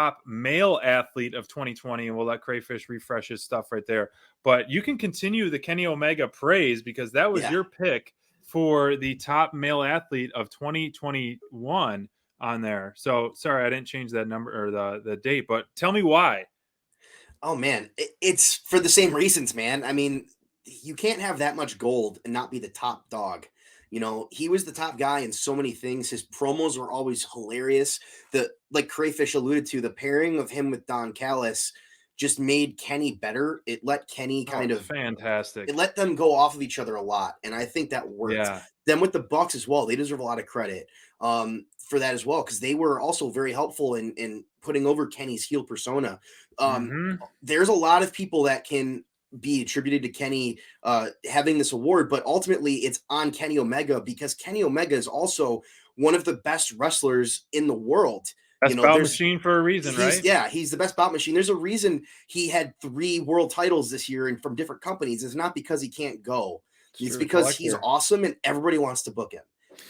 top male athlete of 2020, and we'll let Crayfish refresh his stuff right there. But you can continue the Kenny Omega praise because that was your pick for the top male athlete of 2021 on there. So sorry, I didn't change that number or the date, but tell me why. Oh man, it's for the same reasons, man. I mean, you can't have that much gold and not be the top dog. You know, he was the top guy in so many things. His promos were always hilarious. Like Crayfish alluded to, the pairing of him with Don Callis just made Kenny better. It let Kenny fantastic. It let them go off of each other a lot, and I think that worked. Yeah. Then with the Bucks as well, they deserve a lot of credit for that as well, because they were also very helpful in putting over Kenny's heel persona. There's a lot of people that can be attributed to Kenny having this award, but ultimately it's on Kenny Omega, because Kenny Omega is also one of the best wrestlers in the world. Best bout machine for a reason, right? Yeah, he's the best bout machine. There's a reason he had 3 world titles this year and from different companies. It's not because he can't go. It's because he's awesome and everybody wants to book him.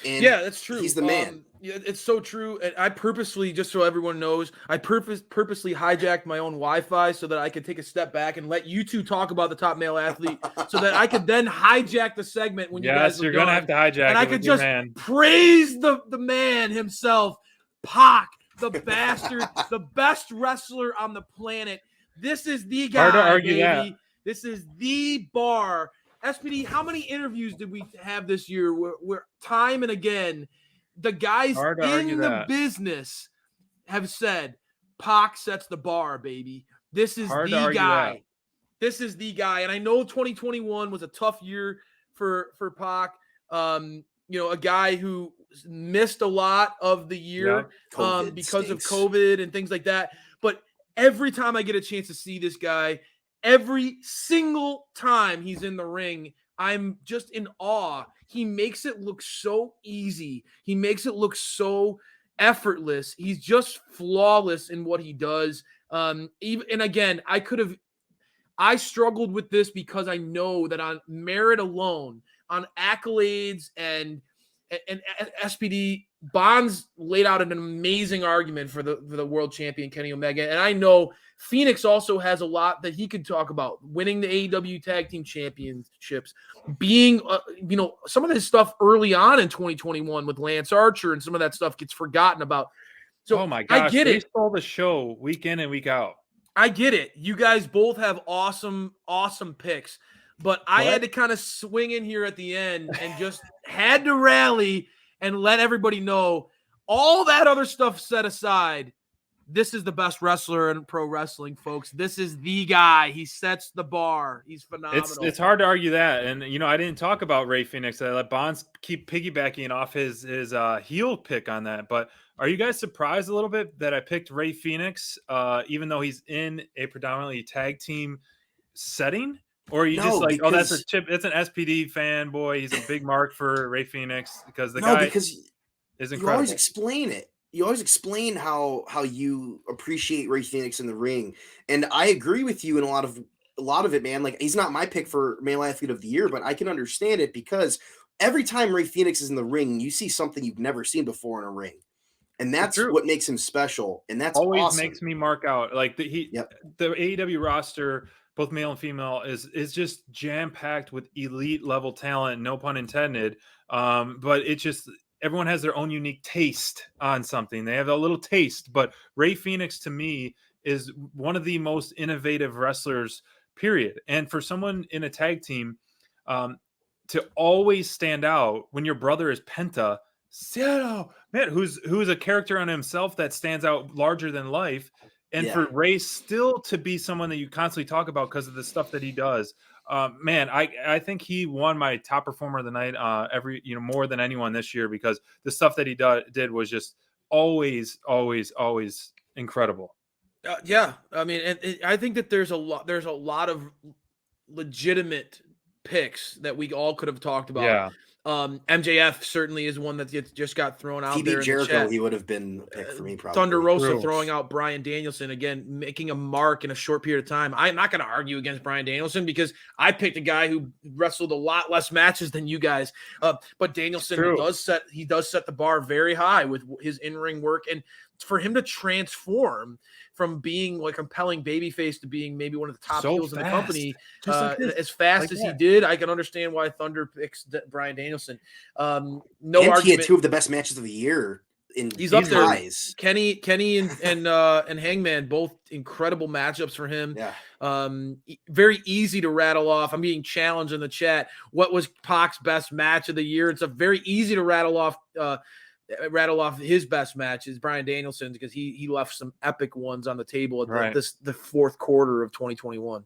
And yeah, that's true. He's the man. Yeah, it's so true. And I purposely, just so everyone knows, I purposely hijacked my own Wi-Fi so that I could take a step back and let you two talk about the top male athlete, so that I could then hijack the segment when you guys. Yes, you're gonna have to hijack. And I could just praise the man himself, Pac, the bastard, the best wrestler on the planet. This is the guy. Hard to argue baby. that. This is the bar. SPD, how many interviews did we have this year where time and again the guys in the business have said Pac sets the bar, baby. This is the guy. This is the guy. And I know 2021 was a tough year for Pac. You know, a guy who missed a lot of the year because of COVID and things like that. But every time I get a chance to see this guy, every single time he's in the ring, I'm just in awe. He makes it look so easy. He makes it look so effortless. He's just flawless in what he does. And again, I struggled with this because I know that on merit alone, on accolades and SPD, Bonds laid out an amazing argument for the world champion Kenny Omega, and I know Phoenix also has a lot that he could talk about: winning the AEW Tag Team Championships, being some of this stuff early on in 2021 with Lance Archer, and some of that stuff gets forgotten about. So oh my gosh, I get it. They stole the show week in and week out. I get it. You guys both have awesome picks. But I had to kind of swing in here at the end and just had to rally and let everybody know, all that other stuff set aside, this is the best wrestler in pro wrestling, folks. This is the guy. He sets the bar. He's phenomenal. It's hard to argue that. And, I didn't talk about Ray Phoenix. I let Bonds keep piggybacking off his heel pick on that. But are you guys surprised a little bit that I picked Ray Phoenix, even though he's in a predominantly tag team setting? Or are you just like, that's a chip? It's an SPD fanboy. He's a big mark for Ray Phoenix because the guy is incredible. You always explain it. You always explain how you appreciate Ray Phoenix in the ring, and I agree with you in a lot of it, man. Like, he's not my pick for male athlete of the year, but I can understand it because every time Ray Phoenix is in the ring, you see something you've never seen before in a ring, and that's what makes him special. And that's always awesome. Makes me mark out like the AEW roster, both male and female, is just jam-packed with elite level talent, no pun intended. But it's just, everyone has their own unique taste on something. They have a little taste, but Ray Phoenix to me is one of the most innovative wrestlers, period. And for someone in a tag team to always stand out when your brother is Penta, man, who's a character on himself that stands out larger than life. And for Ray still to be someone that you constantly talk about because of the stuff that he does, man, I think he won my top performer of the night more than anyone this year, because the stuff that he did was just always incredible. I mean, I think that there's a lot of legitimate picks that we all could have talked about. MJF certainly is one that just got thrown out there. Jericho, he would have been a pick for me probably. Thunder Rosa throwing out Bryan Danielson again, making a mark in a short period of time. I'm not going to argue against Bryan Danielson because I picked a guy who wrestled a lot less matches than you guys. But Danielson does set the bar very high with his in-ring work, and for him to transform from being like a compelling babyface to being maybe one of the top heels in the company as fast as he did, I can understand why Thunder picks Bryan Danielson. No argument. He had 2 of the best matches of the year. He's up there. Eyes. Kenny and Hangman, both incredible matchups for him. Yeah. Very easy to rattle off. I'm being challenged in the chat. What was Pac's best match of the year? It's a very easy to rattle off his best matches, Bryan Danielson, because he left some epic ones on the table at the fourth quarter of 2021.